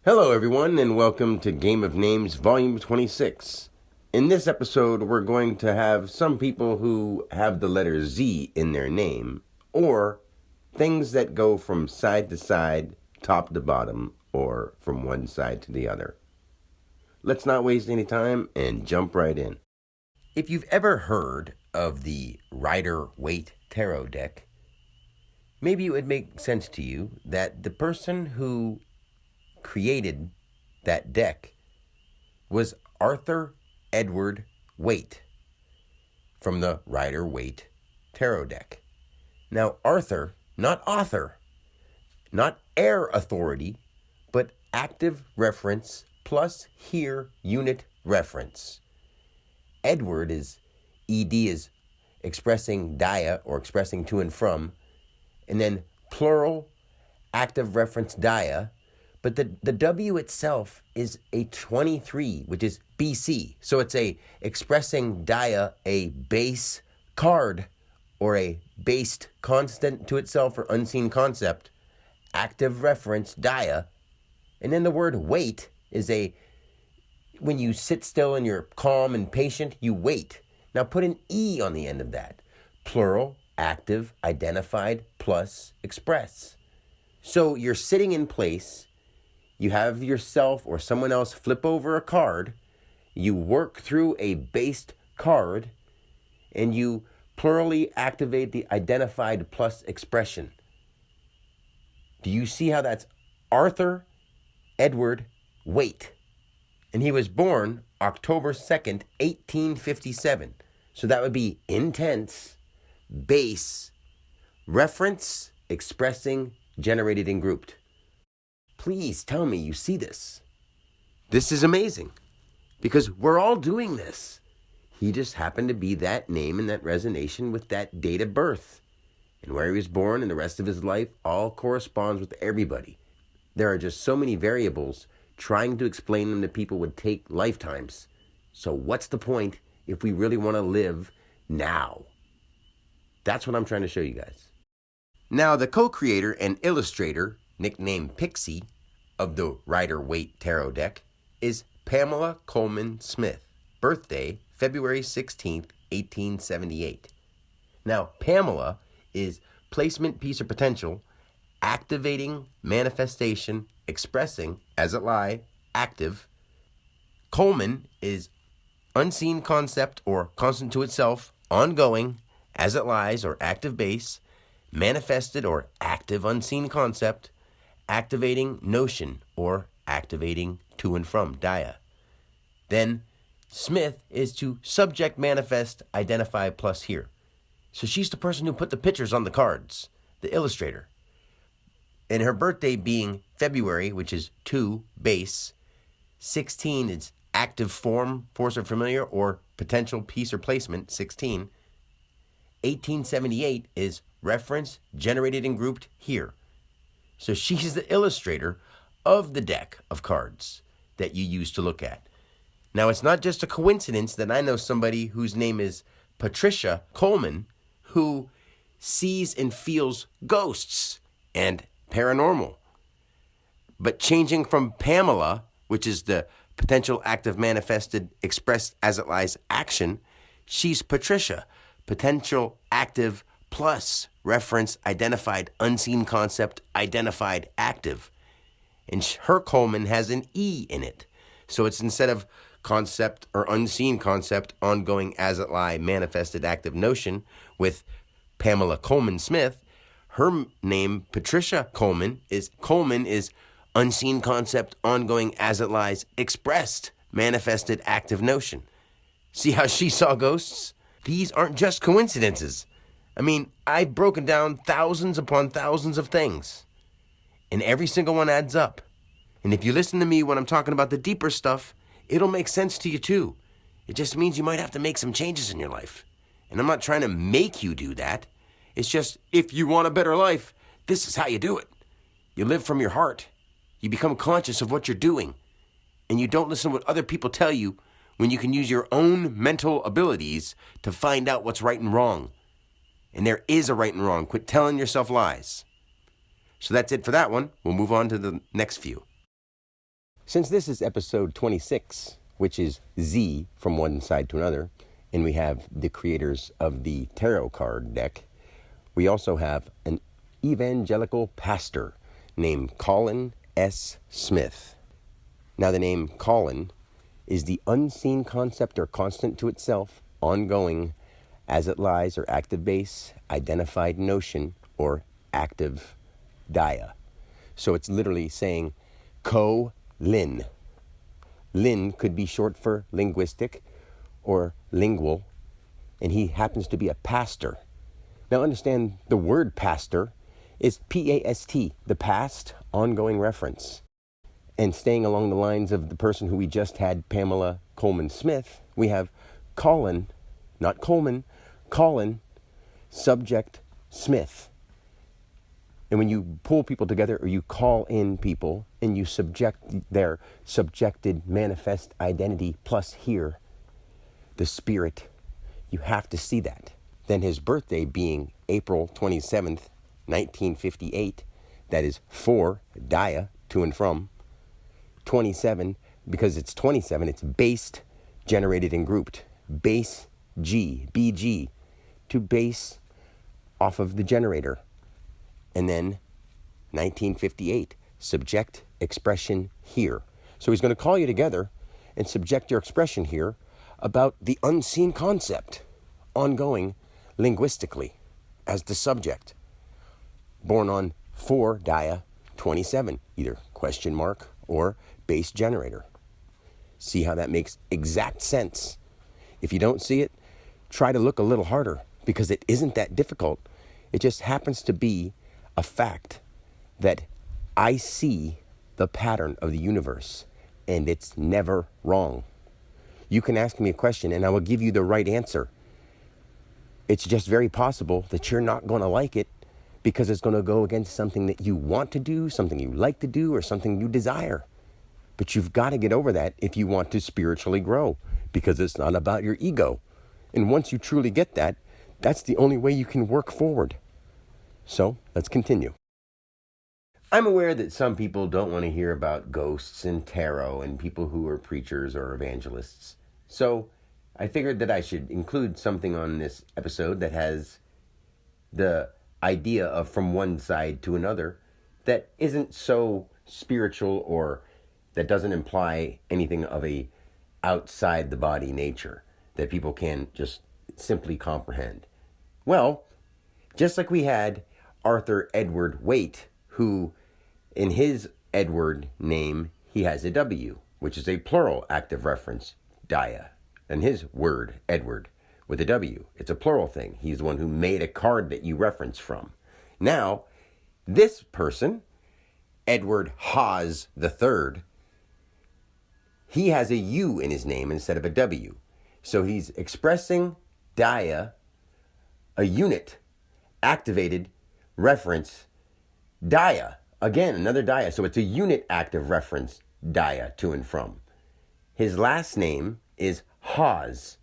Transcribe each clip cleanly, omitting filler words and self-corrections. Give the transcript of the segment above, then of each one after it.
Hello everyone and welcome to Game of Names Volume 26. In this episode we're going to have some people who have the letter Z in their name, or things that go from side to side, top to bottom, or from one side to the other. Let's not waste any time and jump right in. If you've ever heard of the Rider-Waite Tarot deck, maybe it would make sense to you that the person who created that deck was Arthur Edward Waite from the Rider-Waite Tarot deck. Now, Arthur, not author, not heir authority, but active reference plus here unit reference. Edward is ED is expressing dia or expressing to and from, and then plural active reference dia. But the W itself is a 23, which is BC. So it's expressing dia, a base card, or a based constant to itself or unseen concept, active reference dia. And then the word wait is when you sit still and you're calm and patient, you wait. Now put an E on the end of that. Plural, active, identified, plus express. So you're sitting in place. You have yourself or someone else flip over a card, you work through a based card, and you plurally activate the identified plus expression. Do you see how that's Arthur Edward Waite? And he was born October 2nd, 1857. So that would be intense, base, reference, expressing, generated, and grouped. Please tell me you see this. This is amazing because we're all doing this. He just happened to be that name and that resonation with that date of birth. And where he was born and the rest of his life all corresponds with everybody. There are just so many variables. Trying to explain them to people would take lifetimes. So what's the point if we really want to live now? That's what I'm trying to show you guys. Now, the co-creator and illustrator, nicknamed Pixie, of the Rider-Waite Tarot deck is Pamela Colman Smith. Birthday, February 16th, 1878. Now, Pamela is placement, piece, or potential, activating, manifestation, expressing, as it lie, active. Colman is unseen concept or constant to itself, ongoing, as it lies, or active base, manifested or active unseen concept, activating notion or activating to and from, dia. Then Smith is to subject, manifest, identify, plus here. So she's the person who put the pictures on the cards, the illustrator. And her birthday being February, which is 2, base, 16 is active form, force or familiar, or potential piece or placement, 16. 1878 is reference, generated and grouped here. So she's the illustrator of the deck of cards that you use to look at. Now, it's not just a coincidence that I know somebody whose name is Patricia Colman who sees and feels ghosts and paranormal. But changing from Pamela, which is the potential active manifested expressed as it lies action, she's Patricia, potential active plus reference, identified, unseen concept, identified, active. And her Colman has an E in it. So it's instead of concept or unseen concept, ongoing, as it lie, manifested, active notion with Pamela Colman Smith, her name, Patricia Colman is unseen concept, ongoing, as it lies, expressed, manifested, active notion. See how she saw ghosts? These aren't just coincidences. I mean, I've broken down thousands upon thousands of things, and every single one adds up. And if you listen to me when I'm talking about the deeper stuff, it'll make sense to you too. It just means you might have to make some changes in your life. And I'm not trying to make you do that. It's just, if you want a better life, this is how you do it. You live from your heart. You become conscious of what you're doing. And you don't listen to what other people tell you when you can use your own mental abilities to find out what's right and wrong. And there is a right and wrong. Quit telling yourself lies. So that's it for that one. We'll move on to the next few. Since this is episode 26, which is Z from one side to another, and we have the creators of the tarot card deck, we also have an evangelical pastor named Colin S. Smith. Now, the name Colin is the unseen concept or constant to itself, ongoing, as it lies, or active base, identified notion, or active dia. So it's literally saying co-lin. Lin could be short for linguistic or lingual, and he happens to be a pastor. Now understand, the word pastor is P-A-S-T, the past ongoing reference. And staying along the lines of the person who we just had, Pamela Coleman Smith, we have Colin, not Coleman, Colin, subject, Smith. And when you pull people together, or you call in people, and you subject their subjected manifest identity plus here, the spirit, you have to see that. Then his birthday being April 27th, 1958, that is 4, dia, to and from. 27, because it's 27, it's based, generated, and grouped. Base G, BG, to base off of the generator. And then 1958, subject expression here. So he's going to call you together and subject your expression here about the unseen concept, ongoing linguistically, as the subject. Born on 4 dia 27, either question mark or base generator. See how that makes exact sense? If you don't see it, try to look a little harder, because it isn't that difficult. It just happens to be a fact that I see the pattern of the universe, and it's never wrong. You can ask me a question and I will give you the right answer. It's just very possible that you're not going to like it, because it's going to go against something that you want to do, something you like to do, or something you desire. But you've got to get over that if you want to spiritually grow, because it's not about your ego. And once you truly get that, that's the only way you can work forward. So let's continue. I'm aware that some people don't want to hear about ghosts and tarot and people who are preachers or evangelists. So I figured that I should include something on this episode that has the idea of from one side to another that isn't so spiritual, or that doesn't imply anything of a outside the body nature that people can just simply comprehend. Well, just like we had Arthur Edward Waite, who in his Edward name, he has a W, which is a plural active reference, dia. And his word, Edward, with a W, it's a plural thing. He's the one who made a card that you reference from. Now, this person, Edward Hawes III, he has a U in his name instead of a W. So he's expressing dia, a unit, activated reference, dia. Again, another dia. So it's a unit active reference, dia, to and from. His last name is Hawes.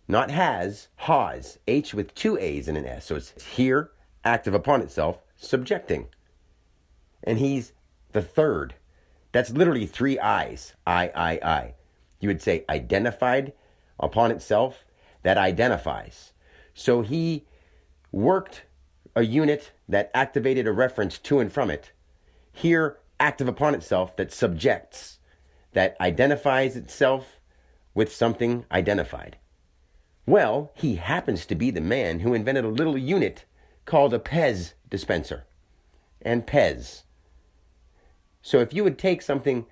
Not has, Hawes. H with 2 A's and an S. So it's here, active upon itself, subjecting. And he's the third. That's literally 3 I's. I. You would say identified upon itself, that identifies. So he worked a unit that activated a reference to and from it. Here, active upon itself, that subjects, that identifies itself with something identified. Well, he happens to be the man who invented a little unit called a Pez dispenser. And Pez. So if you would take something,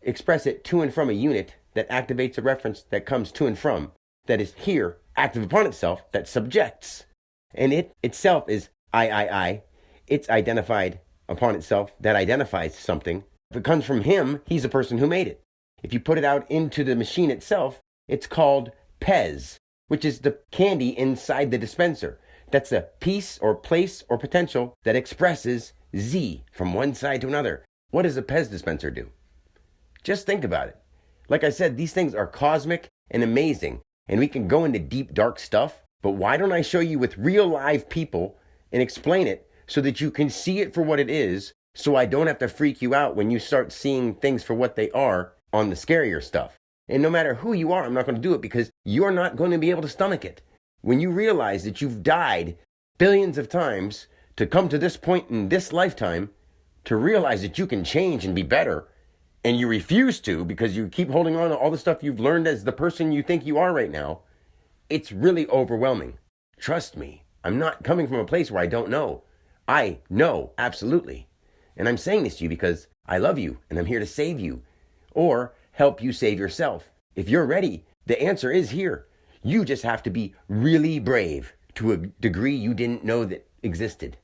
express it to and from a unit that activates a reference that comes to and from, that is here, active upon itself, that subjects. And it itself is I. It's identified upon itself, that identifies something. If it comes from him, he's the person who made it. If you put it out into the machine itself, it's called Pez, which is the candy inside the dispenser. That's a piece or place or potential that expresses Z from one side to another. What does a Pez dispenser do? Just think about it. Like I said, these things are cosmic and amazing, and we can go into deep, dark stuff, but why don't I show you with real live people and explain it so that you can see it for what it is, so I don't have to freak you out when you start seeing things for what they are on the scarier stuff. And no matter who you are, I'm not going to do it because you're not going to be able to stomach it. When you realize that you've died billions of times to come to this point in this lifetime, to realize that you can change and be better, and you refuse to because you keep holding on to all the stuff you've learned as the person you think you are right now, it's really overwhelming. Trust me, I'm not coming from a place where I don't know. I know, absolutely. And I'm saying this to you because I love you and I'm here to save you or help you save yourself. If you're ready, the answer is here. You just have to be really brave to a degree you didn't know that existed.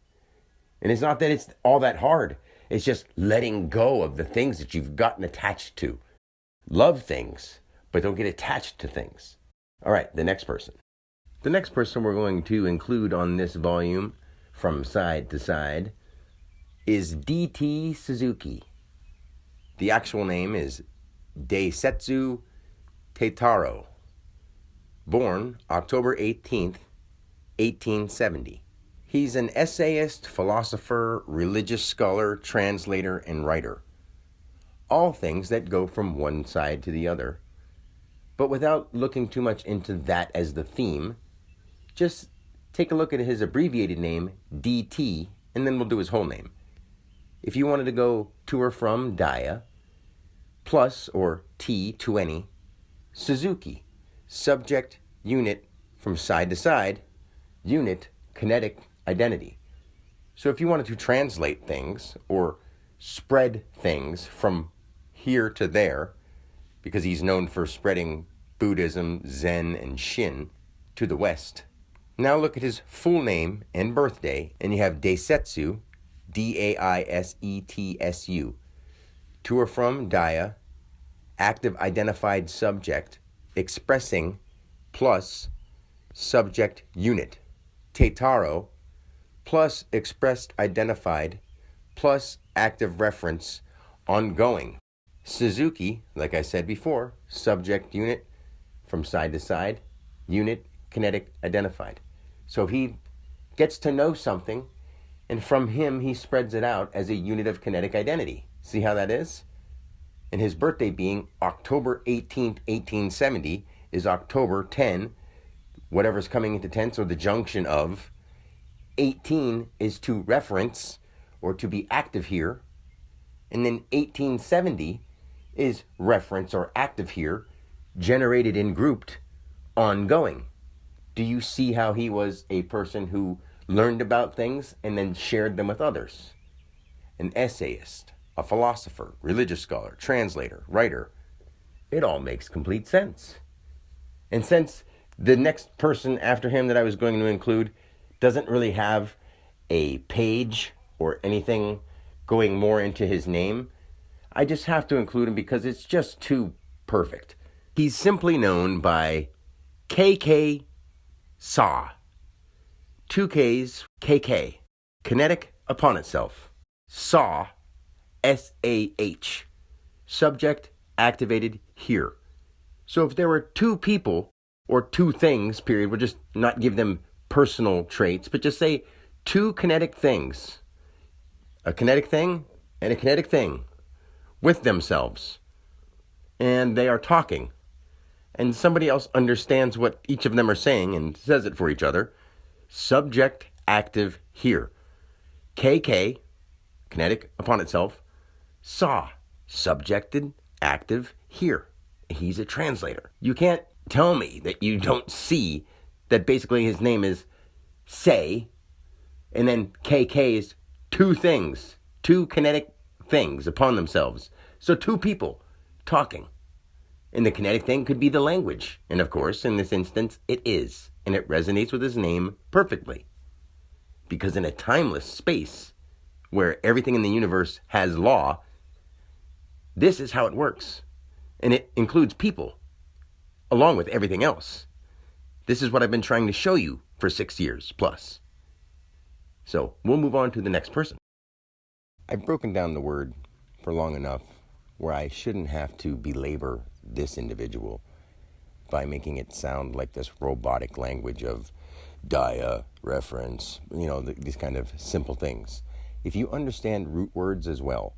And it's not that it's all that hard. It's just letting go of the things that you've gotten attached to. Love things, but don't get attached to things. All right, the next person. The next person we're going to include on this volume, From Side to Side, is D.T. Suzuki. The actual name is Deisetsu Teitaro. Born October 18th, 1870. He's an essayist, philosopher, religious scholar, translator, and writer. All things that go from one side to the other. But without looking too much into that as the theme, just take a look at his abbreviated name, DT, and then we'll do his whole name. If you wanted to go to or from Daya, plus or T to any, Suzuki, subject, unit, from side to side, unit, kinetic, identity. So if you wanted to translate things or spread things from here to there, because he's known for spreading Buddhism, Zen, and Shin to the West. Now look at his full name and birthday, and you have Deisetsu, Daisetsu, to or from Daya, active identified subject, expressing, plus subject unit, Teitaro, plus expressed identified, plus active reference, ongoing. Suzuki, like I said before, subject unit, from side to side, unit, kinetic, identified. So he gets to know something, and from him he spreads it out as a unit of kinetic identity. See how that is? And his birthday being October 18th, 1870, is October 10, whatever's coming into 10, so the junction of 18 is to reference or to be active here, and then 1870 is reference or active here, generated and grouped, ongoing. Do you see how he was a person who learned about things and then shared them with others? An essayist, a philosopher, religious scholar, translator, writer. It all makes complete sense. And since the next person after him that I was going to include doesn't really have a page or anything going more into his name, I just have to include him because it's just too perfect. He's simply known by KK Saw. 2 Ks, KK. Kinetic upon itself. Saw, SAH. Subject activated here. So if there were 2 people, or 2 things, period, we'll just not give them personal traits, but just say 2 kinetic things. A kinetic thing and a kinetic thing with themselves. And they are talking. And somebody else understands what each of them are saying and says it for each other. Subject active here. KK, kinetic upon itself. Saw, subjected active here. He's a translator. You can't tell me that you don't see that basically his name is Say, and then KK is 2 things, 2 kinetic things upon themselves. So 2 people talking. And the kinetic thing could be the language. And of course, in this instance, it is. And it resonates with his name perfectly. Because in a timeless space where everything in the universe has law, this is how it works. And it includes people, along with everything else. This is what I've been trying to show you for 6 years plus. So we'll move on to the next person. I've broken down the word for long enough where I shouldn't have to belabor this individual by making it sound like this robotic language of Daya, reference, these kind of simple things. If you understand root words as well,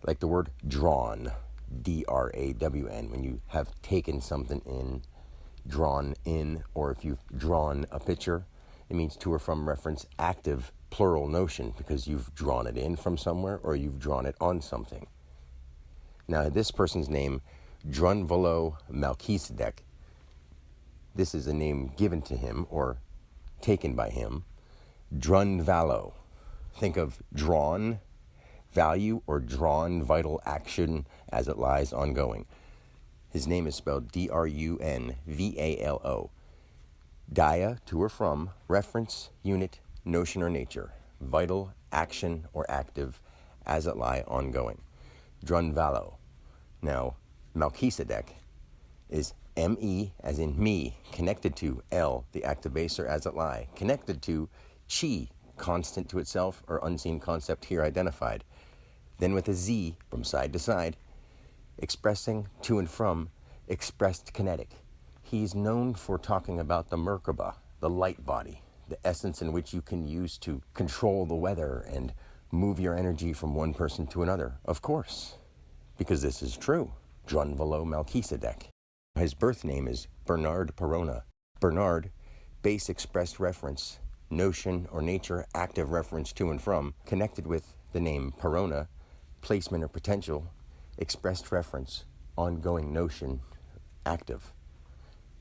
like the word drawn, D-R-A-W-N, when you have taken something in, drawn in, or if you've drawn a picture, it means to or from reference active plural notion because you've drawn it in from somewhere or you've drawn it on something. Now, this person's name, Drunvalo Melchizedek, this is a name given to him or taken by him. Drunvalo. Think of drawn value or drawn vital action as it lies ongoing. His name is spelled D-R-U-N-V-A-L-O. Dia, to or from, reference, unit, notion or nature, vital, action or active, as it lie ongoing. Drunvalo. Now, Melchizedek is M-E, as in me, connected to L, the active base or as it lie, connected to Chi, constant to itself or unseen concept here identified. Then with a Z from side to side, expressing to and from, expressed kinetic. He's known for talking about the Merkaba, the light body, the essence in which you can use to control the weather and move your energy from one person to another. Of course, because this is true. Drunvalo Melchizedek. His birth name is Bernard Perona. Bernard, base expressed reference, notion or nature, active reference to and from, connected with the name Perona, placement or potential, expressed reference, ongoing notion, active.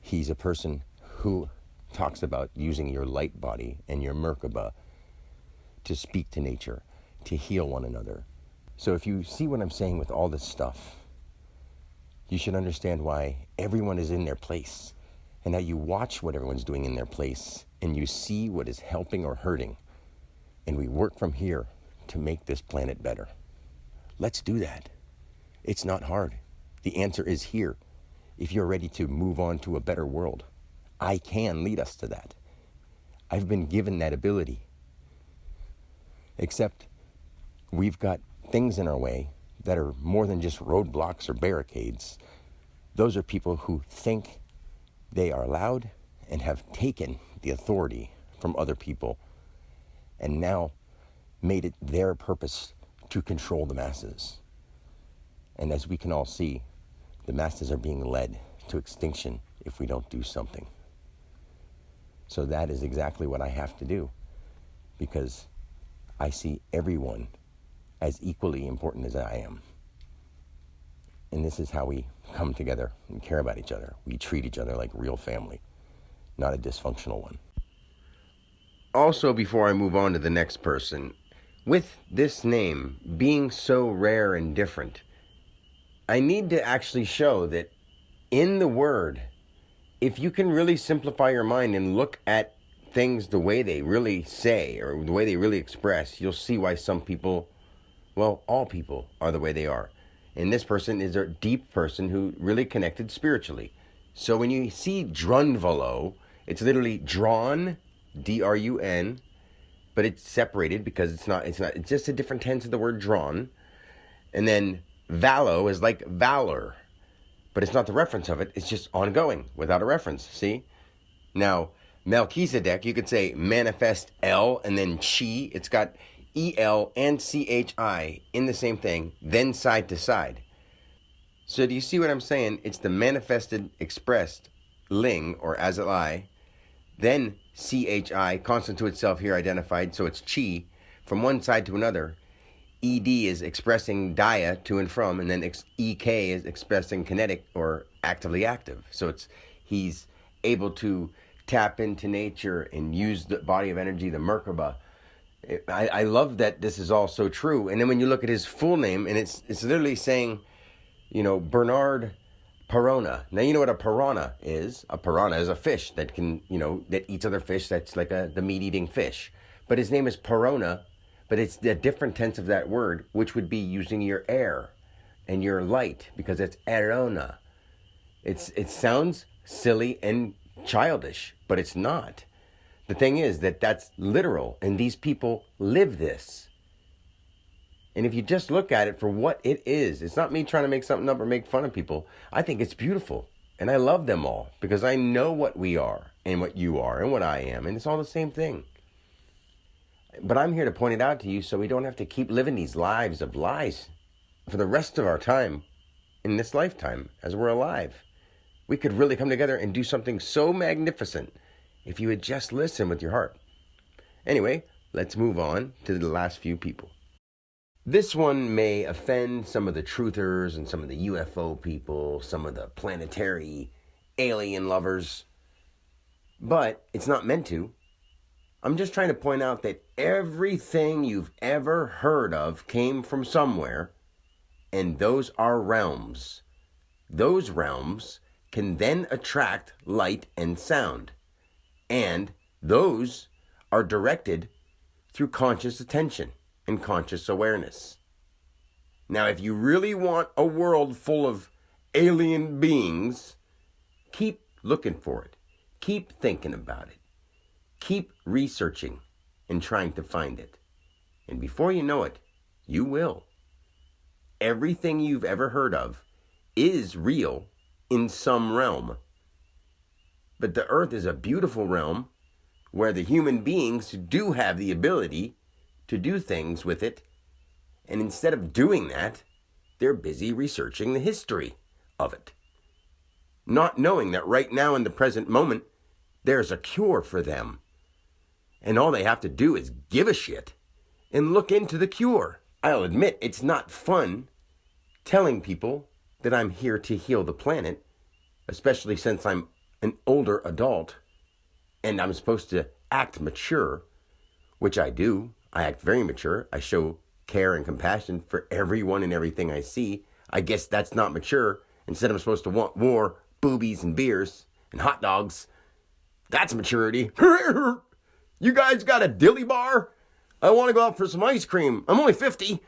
He's a person who talks about using your light body and your Merkaba to speak to nature, to heal one another. So if you see what I'm saying with all this stuff, you should understand why everyone is in their place and how you watch what everyone's doing in their place and you see what is helping or hurting. And we work from here to make this planet better. Let's do that. It's not hard. The answer is here. If you're ready to move on to a better world, I can lead us to that. I've been given that ability. Except we've got things in our way that are more than just roadblocks or barricades. Those are people who think they are allowed and have taken the authority from other people and now made it their purpose to control the masses. And as we can all see, the masses are being led to extinction if we don't do something. So that is exactly what I have to do, because I see everyone as equally important as I am. And this is how we come together and care about each other. We treat each other like real family, not a dysfunctional one. Also, before I move on to the next person, with this name being so rare and different, I need to actually show that in the word, if you can really simplify your mind and look at things the way they really say or the way they really express, you'll see why some people, well, all people are the way they are. And this person is a deep person who really connected spiritually. So when you see Drunvalo, it's literally drawn, D-R-U-N, but it's separated because it's just a different tense of the word drawn. And then Valo is like valor, but it's not the reference of it. It's just ongoing without a reference. See? Now, Melchizedek, you could say manifest L and then Chi. It's got E-L and C-H-I in the same thing, then side to side. So do you see what I'm saying? It's the manifested, expressed, ling, or as it lie, then C-H-I, constant to itself here identified, so it's Chi, from one side to another. E-D is expressing dia, to and from, and then E-K is expressing kinetic, or actively active. So he's able to tap into nature and use the body of energy, the Merkaba. I love that this is all so true. And then when you look at his full name, and it's literally saying, Bernard Perona. Now, you know what a piranha is? A piranha is a fish that can, that eats other fish. That's like the meat-eating fish. But his name is Perona, but it's the different tense of that word, which would be using your air and your light, because it's erona. It sounds silly and childish, but it's not. The thing is that's literal, and these people live this. And if you just look at it for what it is, it's not me trying to make something up or make fun of people. I think it's beautiful, and I love them all, because I know what we are, and what you are, and what I am, and it's all the same thing. But I'm here to point it out to you so we don't have to keep living these lives of lies for the rest of our time in this lifetime as we're alive. We could really come together and do something so magnificent if you would just listen with your heart. Anyway, let's move on to the last few people. This one may offend some of the truthers and some of the UFO people, some of the planetary alien lovers, but it's not meant to. I'm just trying to point out that everything you've ever heard of came from somewhere, and those are realms. Those realms can then attract light and sound, and those are directed through conscious attention and conscious awareness. Now, if you really want a world full of alien beings, keep looking for it. Keep thinking about it. Keep researching and trying to find it. And before you know it, you will. Everything you've ever heard of is real in some realm. But the earth is a beautiful realm where the human beings do have the ability to do things with it. And instead of doing that, they're busy researching the history of it. Not knowing that right now in the present moment, there's a cure for them. And all they have to do is give a shit and look into the cure. I'll admit it's not fun telling people that I'm here to heal the planet, especially since I'm an older adult and I'm supposed to act mature, which I do. I act very mature. I show care and compassion for everyone and everything I see. I guess that's not mature. Instead, I'm supposed to want more boobies and beers and hot dogs. That's maturity. You guys got a dilly bar? I want to go out for some ice cream. I'm only 50.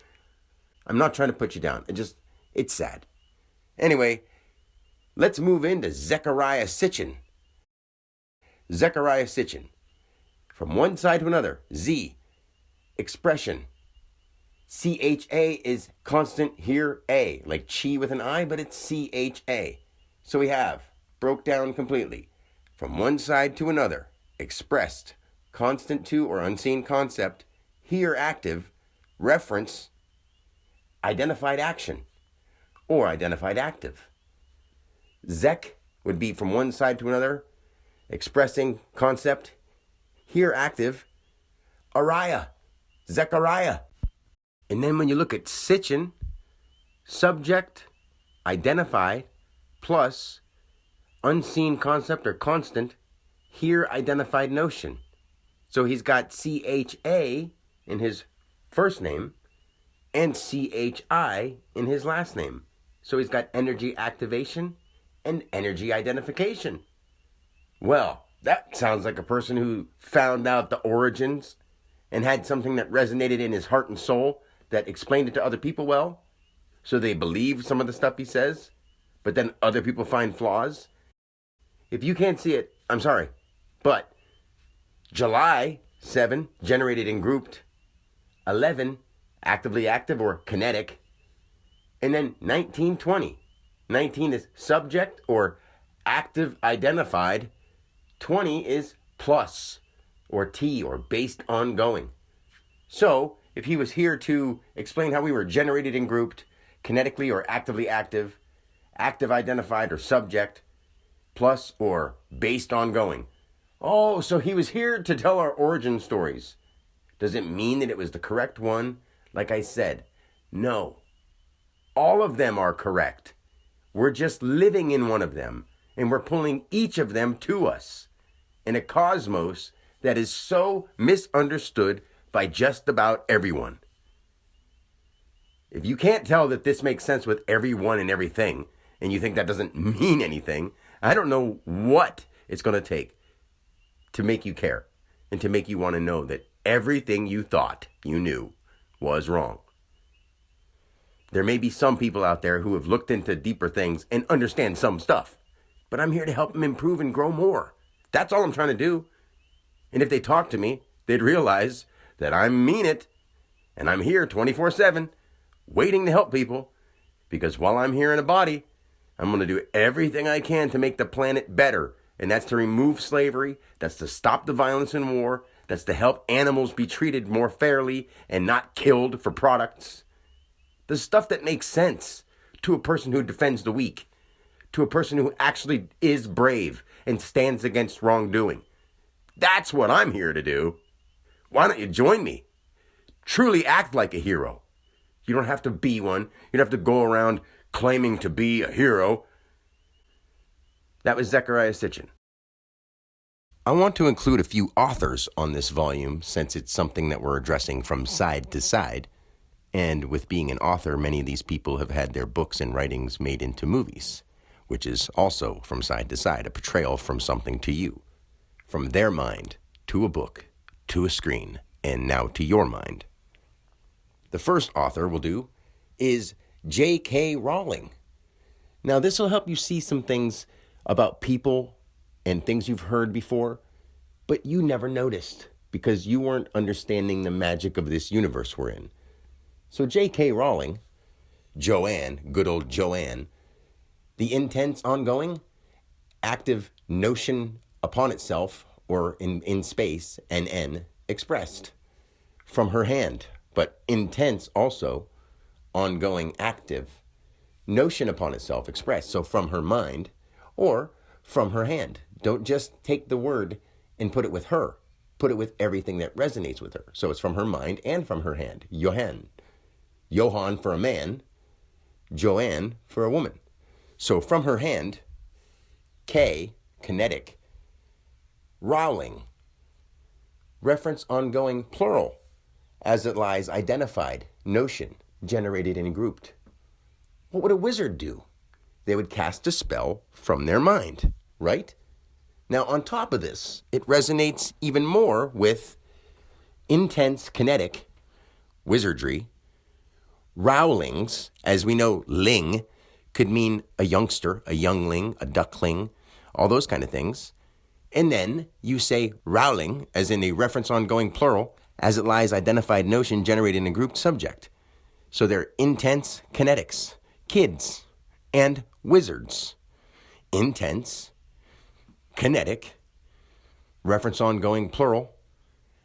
I'm not trying to put you down. It's sad. Anyway, let's move into Zecharia Sitchin. Zecharia Sitchin. From one side to another. Z. Expression. CHA is constant here, A. Like chi with an I, but it's CHA. So we have, broke down completely. From one side to another. Expressed. Constant to or unseen concept, here active, reference, identified action, or identified active. Zek would be from one side to another, expressing concept, here active, Araya, Zechariah. And then when you look at Sitchin, subject, identified, plus, unseen concept or constant, here identified notion. So he's got CHA in his first name and CHI in his last name. So he's got energy activation and energy identification. Well, that sounds like a person who found out the origins and had something that resonated in his heart and soul that explained it to other people well. So they believe some of the stuff he says, but then other people find flaws. If you can't see it, I'm sorry, but July 7, generated and grouped. 11, actively active or kinetic. And then 1920. 19 is subject or active identified. 20 is plus or T or based on going. So if he was here to explain how we were generated and grouped, kinetically or actively active, active identified or subject, plus or based on going. Oh, so he was here to tell our origin stories. Does it mean that it was the correct one? Like I said, no. All of them are correct. We're just living in one of them, and we're pulling each of them to us in a cosmos that is so misunderstood by just about everyone. If you can't tell that this makes sense with everyone and everything, and you think that doesn't mean anything, I don't know what it's going to take to make you care and to make you want to know that everything you thought you knew was wrong. There may be some people out there who have looked into deeper things and understand some stuff, but I'm here to help them improve and grow more. That's all I'm trying to do. And if they talk to me, they'd realize that I mean it, and I'm here 24/7, waiting to help people, because while I'm here in a body, I'm going to do everything I can to make the planet better. And that's to remove slavery. That's to stop the violence and war. That's to help animals be treated more fairly and not killed for products. The stuff that makes sense to a person who defends the weak, to a person who actually is brave and stands against wrongdoing. That's what I'm here to do. Why don't you join me? Truly act like a hero. You don't have to be one. You don't have to go around claiming to be a hero. That was Zecharia Sitchin. I want to include a few authors on this volume since it's something that we're addressing from side to side. And with being an author, many of these people have had their books and writings made into movies, which is also from side to side, a portrayal from something to you. From their mind to a book, to a screen, and now to your mind. The first author we'll do is J.K. Rowling. Now, this will help you see some things about people and things you've heard before, but you never noticed because you weren't understanding the magic of this universe we're in. So J.K. Rowling, Joanne, good old Joanne, the intense, ongoing, active notion upon itself, or in space, N, expressed from her hand, but intense also, ongoing, active, notion upon itself expressed. So from her mind or from her hand. Don't just take the word and put it with her. Put it with everything that resonates with her. So it's from her mind and from her hand. Johann for a man, Joanne for a woman. So from her hand, K, kinetic, Rowling, reference ongoing, plural, as it lies identified, notion, generated and grouped. What would a wizard do? They would cast a spell from their mind, right? Now, on top of this, it resonates even more with intense, kinetic, wizardry, Rowlings. As we know, ling could mean a youngster, a youngling, a duckling, all those kind of things. And then you say Rowling, as in a reference ongoing plural, as it lies identified notion generated in a grouped subject. So they're intense kinetics, kids, and wizards. Intense, kinetic, reference ongoing plural,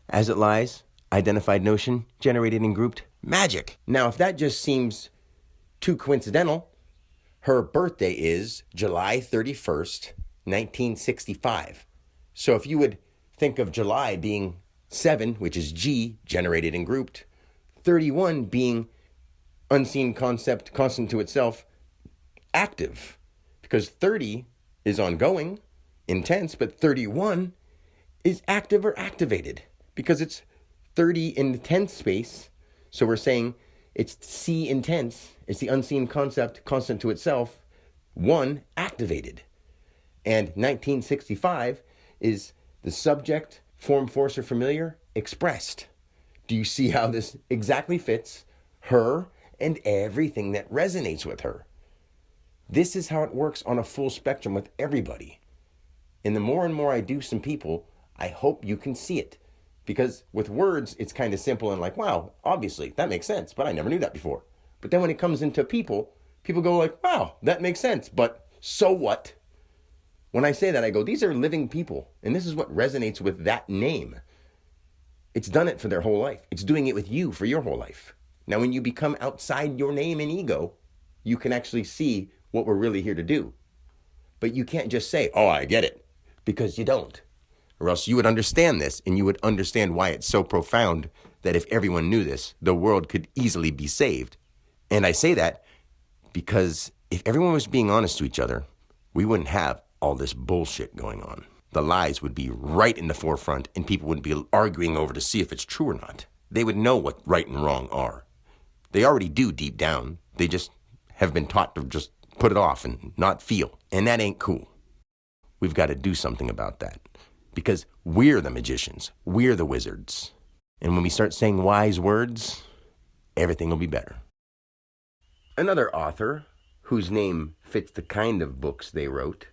as it lies identified notion generated in grouped magic. Now, if that just seems too coincidental, her birthday is July 31st, 1965. So if you would think of July being 7, which is G, generated and grouped, 31 being unseen concept, constant to itself, active, because 30 is ongoing, intense, but 31 is active or activated because it's 30 in the tense space. So we're saying it's C intense, it's the unseen concept, constant to itself, 1 activated. And 1965 is the subject, form, force, or familiar expressed. Do you see how this exactly fits her and everything that resonates with her? This is how it works on a full spectrum with everybody. And the more and more I do some people, I hope you can see it. Because with words, it's kind of simple and like, wow, obviously, that makes sense, but I never knew that before. But then when it comes into people, people go like, wow, that makes sense, but so what? When I say that, I go, these are living people, and this is what resonates with that name. It's done it for their whole life. It's doing it with you for your whole life. Now, when you become outside your name and ego, you can actually see what we're really here to do. But you can't just say, oh, I get it, because you don't. Or else you would understand this, and you would understand why it's so profound that if everyone knew this, the world could easily be saved. And I say that because if everyone was being honest to each other, we wouldn't have all this bullshit going on. The lies would be right in the forefront, and people would be arguing over to see if it's true or not. They would know what right and wrong are. They already do deep down. They just have been taught to just put it off and not feel. And that ain't cool. We've got to do something about that. Because we're the magicians. We're the wizards. And when we start saying wise words, everything will be better. Another author whose name fits the kind of books they wrote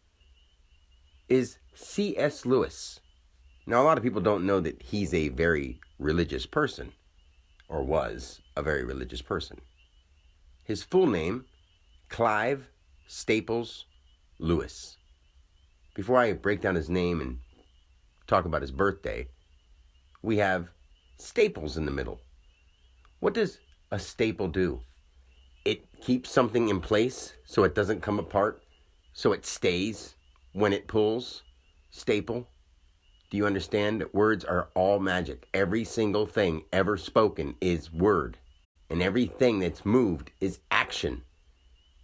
is C.S. Lewis. Now, a lot of people don't know that he's a very religious person, or was a very religious person. His full name, Clive Staples Lewis. Before I break down his name and talk about his birthday, we have staples in the middle. What does a staple do? It keeps something in place so it doesn't come apart, so it stays when it pulls. Staple. Do you understand that words are all magic? Every single thing ever spoken is word, and everything that's moved is action.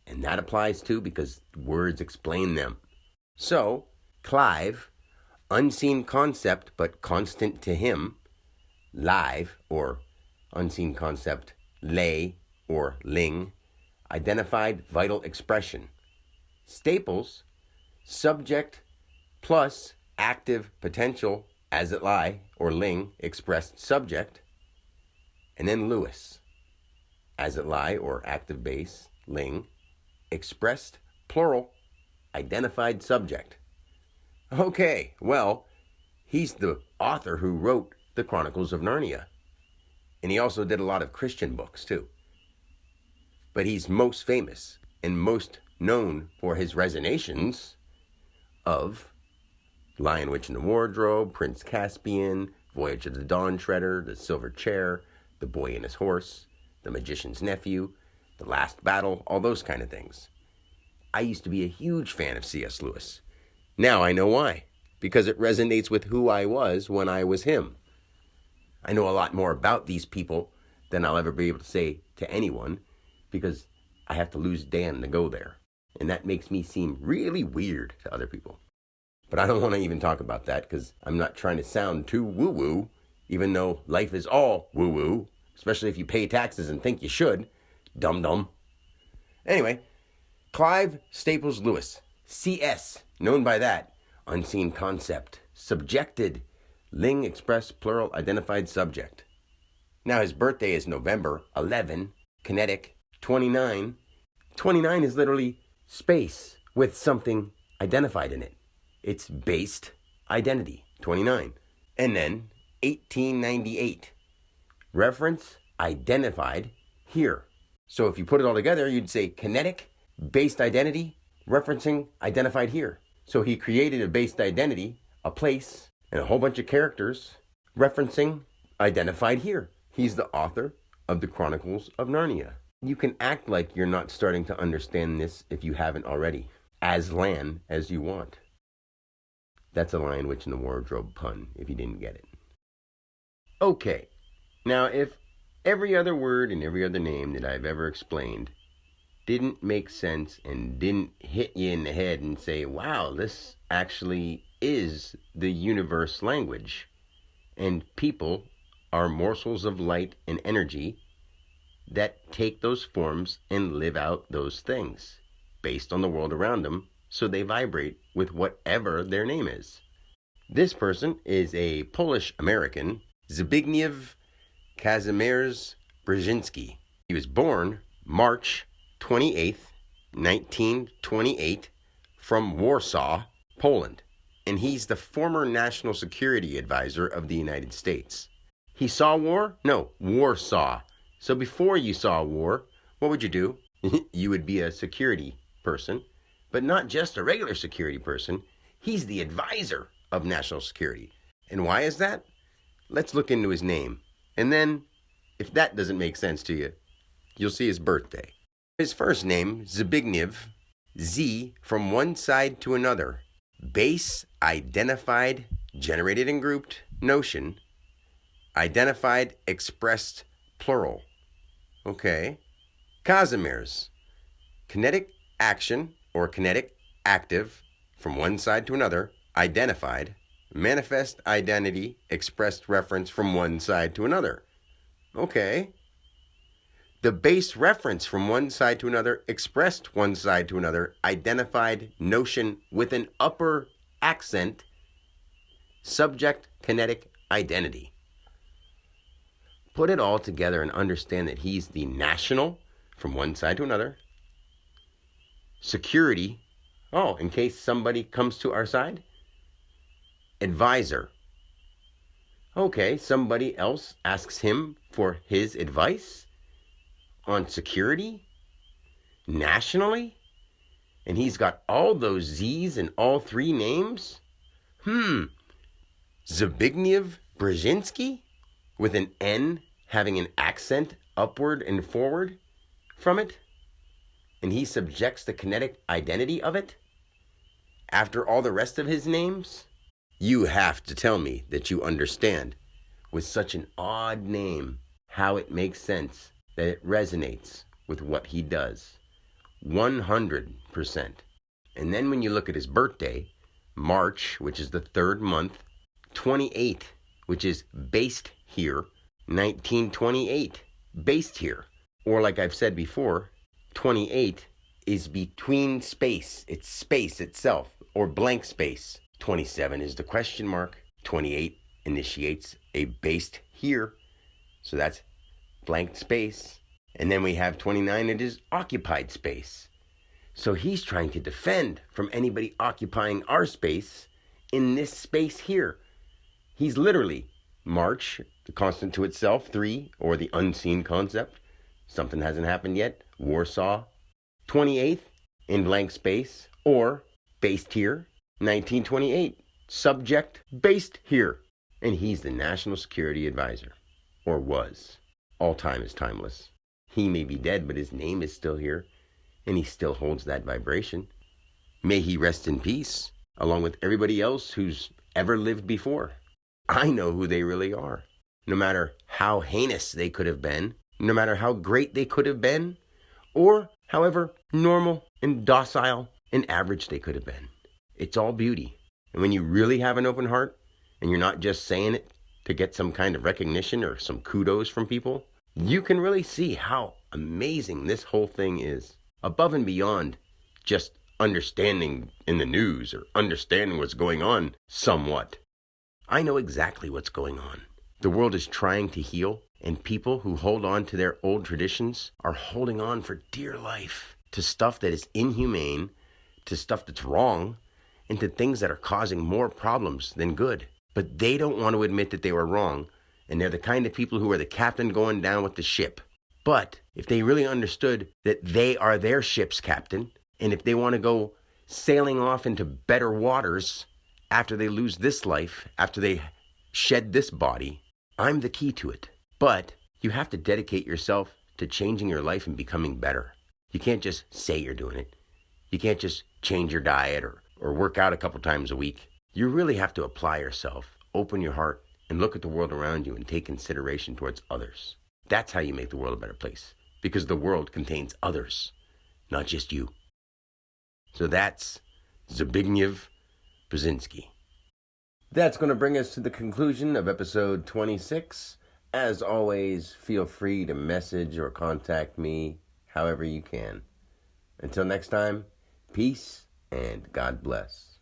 And that applies too because words explain them. So, Clive, unseen concept but constant to him, live, or unseen concept, lay, or ling, identified vital expression. Staples, subject plus active potential, as it lie, or ling, expressed subject. And then Lewis, as it lie, or active base, ling, expressed plural, identified subject. Okay, well, he's the author who wrote the Chronicles of Narnia. And he also did a lot of Christian books too. But he's most famous and most known for his resonations of Lion, Witch, and the Wardrobe, Prince Caspian, Voyage of the Dawn Treader, The Silver Chair, The Boy and His Horse, The Magician's Nephew, The Last Battle, all those kind of things. I used to be a huge fan of C.S. Lewis. Now I know why. Because it resonates with who I was when I was him. I know a lot more about these people than I'll ever be able to say to anyone because I have to lose Dan to go there. And that makes me seem really weird to other people. But I don't want to even talk about that because I'm not trying to sound too woo-woo, even though life is all woo-woo, especially if you pay taxes and think you should. Dum-dum. Anyway, Clive Staples Lewis, CS, known by that, unseen concept, subjected, ling express plural identified subject. Now his birthday is November 11, kinetic, 29. 29 is literally space with something identified in it. It's based identity, 29. And then 1898, reference identified here. So if you put it all together, you'd say kinetic, based identity, referencing identified here. So he created a based identity, a place, and a whole bunch of characters referencing identified here. He's the author of the Chronicles of Narnia. You can act like you're not starting to understand this if you haven't already. Aslan as you want. That's a Lion, Witch, and the Wardrobe pun, if you didn't get it. Okay, now if every other word and every other name that I've ever explained didn't make sense and didn't hit you in the head and say, wow, this actually is the universe language, and people are morsels of light and energy that take those forms and live out those things based on the world around them, so they vibrate with whatever their name is. This person is a Polish-American, Zbigniew Kazimierz Brzezinski. He was born March 28th, 1928, from Warsaw, Poland, and he's the former National Security Advisor of the United States. He saw war? No, Warsaw. So before you saw war, what would you do? You would be a security person, but not just a regular security person. He's the advisor of national security. And why is that? Let's look into his name. And then, if that doesn't make sense to you, you'll see his birthday. His first name, Zbigniew, Z from one side to another. Base, identified, generated and grouped, notion. Identified, expressed, plural. Okay. Kazimierz, kinetic action or kinetic active from one side to another, identified, manifest identity, expressed reference from one side to another. Okay. The base reference from one side to another, expressed one side to another, identified notion with an upper accent, subject kinetic identity. Put it all together and understand that he's the national from one side to another, security, in case somebody comes to our side, advisor. Okay, somebody else asks him for his advice on security, nationally, and he's got all those Z's in all three names? Zbigniew Brzezinski? With an N having an accent upward and forward from it? And he subjects the kinetic identity of it? After all the rest of his names? You have to tell me that you understand, with such an odd name, how it makes sense, that it resonates with what he does. 100%. And then when you look at his birthday, March, which is the third month, 28, which is based here, 1928, based here. Or like I've said before, 28 is between space, it's space itself, or blank space. 27 is the question mark. 28 initiates a based here, so that's blank space. And then we have 29, it is occupied space. So he's trying to defend from anybody occupying our space in this space here. He's literally March, the constant to itself, 3, or the unseen concept. Something hasn't happened yet. Warsaw, 28th in blank space, or based here, 1928. Subject based here. And he's the National Security Advisor, or was. All time is timeless. He may be dead, but his name is still here, and he still holds that vibration. May he rest in peace, along with everybody else who's ever lived before. I know who they really are. No matter how heinous they could have been, no matter how great they could have been, or however normal and docile and average they could have been. It's all beauty. And when you really have an open heart, and you're not just saying it to get some kind of recognition or some kudos from people, you can really see how amazing this whole thing is. Above and beyond just understanding in the news or understanding what's going on somewhat. I know exactly what's going on. The world is trying to heal, and people who hold on to their old traditions are holding on for dear life to stuff that is inhumane, to stuff that's wrong, and to things that are causing more problems than good. But they don't want to admit that they were wrong, and they're the kind of people who are the captain going down with the ship. But if they really understood that they are their ship's captain, and if they want to go sailing off into better waters after they lose this life, after they shed this body, I'm the key to it. But you have to dedicate yourself to changing your life and becoming better. You can't just say you're doing it. You can't just change your diet or work out a couple times a week. You really have to apply yourself, open your heart, and look at the world around you and take consideration towards others. That's how you make the world a better place, because the world contains others, not just you. So that's Zbigniew Brzezinski. That's going to bring us to the conclusion of episode 26. As always, feel free to message or contact me however you can. Until next time, peace and God bless.